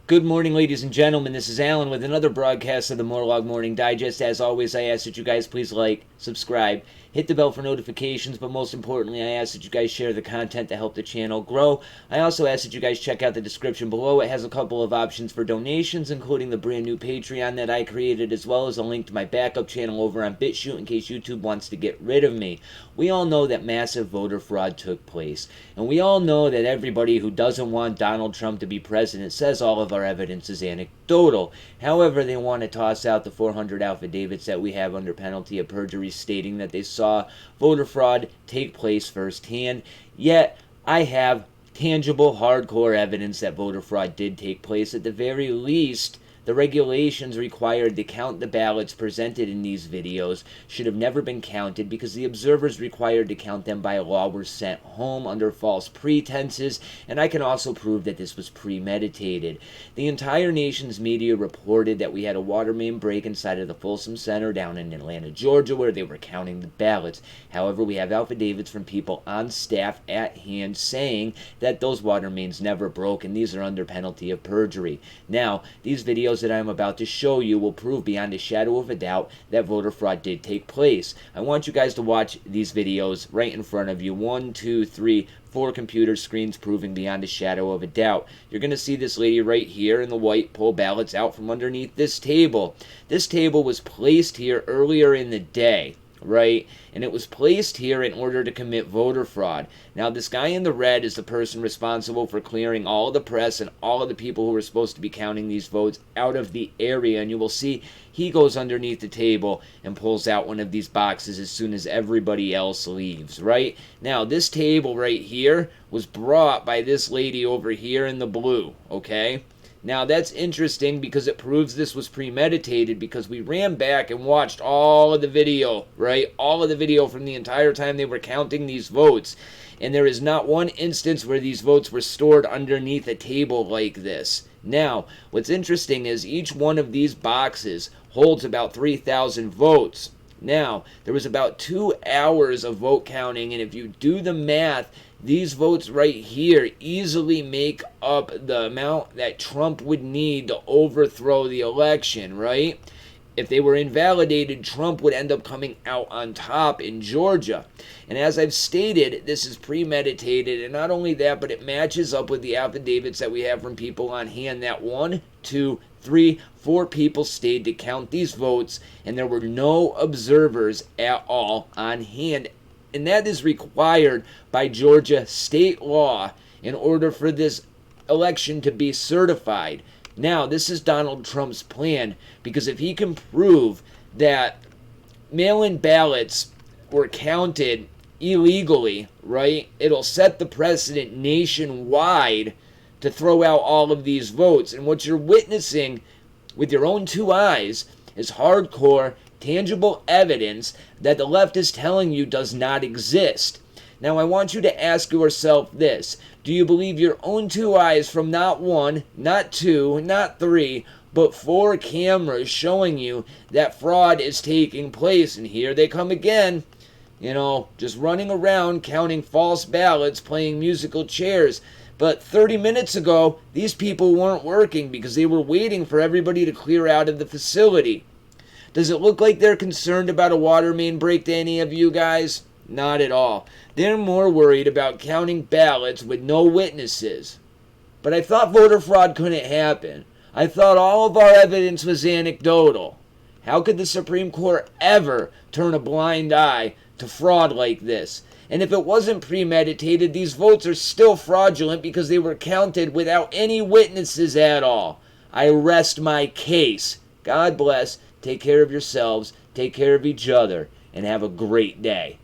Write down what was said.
Good morning, ladies and gentlemen. This is Alan with another broadcast of the Morlog Morning Digest. As always, I ask that you guys please like, subscribe, hit the bell for notifications, but most importantly, I ask that you guys share the content to help the channel grow. I also ask that you guys check out the description below. It has a couple of options for donations, including the brand new Patreon that I created, as well as a link to my backup channel over on BitChute in case YouTube wants to get rid of me. We all know that massive voter fraud took place, and we all know that everybody who doesn't want Donald Trump to be president says all of our evidence is anecdotal. However, they want to toss out the 400 affidavits that we have under penalty of perjury stating that they saw voter fraud take place firsthand. Yet, I have tangible, hardcore evidence that voter fraud did take place. At the very least, the regulations required to count the ballots presented in these videos should have never been counted because the observers required to count them by law were sent home under false pretenses, and I can also prove that this was premeditated. The entire nation's media reported that we had a water main break inside of the Folsom Center down in Atlanta, Georgia, where they were counting the ballots. However, we have affidavits from people on staff at hand saying that those water mains never broke, and these are under penalty of perjury. Now, these videos that I'm about to show you will prove beyond a shadow of a doubt that voter fraud did take place. I want you guys to watch these videos right in front of you. 1, 2, 3, 4 computer screens proving beyond a shadow of a doubt. You're going to see this lady right here in the white pull ballots out from underneath this table. This table was placed here earlier in the day, right? And it was placed here in order to commit voter fraud. Now, this guy in the red is the person responsible for clearing all of the press and all of the people who were supposed to be counting these votes out of the area. And you will see he goes underneath the table and pulls out one of these boxes as soon as everybody else leaves, right? Now, this table right here was brought by this lady over here in the blue, okay? Now, that's interesting because it proves this was premeditated because we ran back and watched all of the video, right? All of the video from the entire time they were counting these votes. And there is not one instance where these votes were stored underneath a table like this. Now, what's interesting is each one of these boxes holds about 3,000 votes. Now, there was about 2 hours of vote counting, and if you do the math, these votes right here easily make up the amount that Trump would need to overthrow the election, right? If they were invalidated, Trump would end up coming out on top in Georgia. And as I've stated, this is premeditated, and not only that, but it matches up with the affidavits that we have from people on hand that 1, 2, 3, 4 people stayed to count these votes, and there were no observers at all on hand. And that is required by Georgia state law in order for this election to be certified. Now, this is Donald Trump's plan, because if he can prove that mail-in ballots were counted illegally, right, it'll set the precedent nationwide to throw out all of these votes. And what you're witnessing with your own 2 eyes is hardcore, tangible evidence that the left is telling you does not exist. Now, I want you to ask yourself this. Do you believe your own 2 eyes from not 1, not 2, not 3, but 4 cameras showing you that fraud is taking place? And here they come again, just running around counting false ballots, playing musical chairs. But 30 minutes ago, these people weren't working because they were waiting for everybody to clear out of the facility. Does it look like they're concerned about a water main break to any of you guys? Not at all. They're more worried about counting ballots with no witnesses. But I thought voter fraud couldn't happen. I thought all of our evidence was anecdotal. How could the Supreme Court ever turn a blind eye to fraud like this? And if it wasn't premeditated, these votes are still fraudulent because they were counted without any witnesses at all. I rest my case. God bless. Take care of yourselves, take care of each other, and have a great day.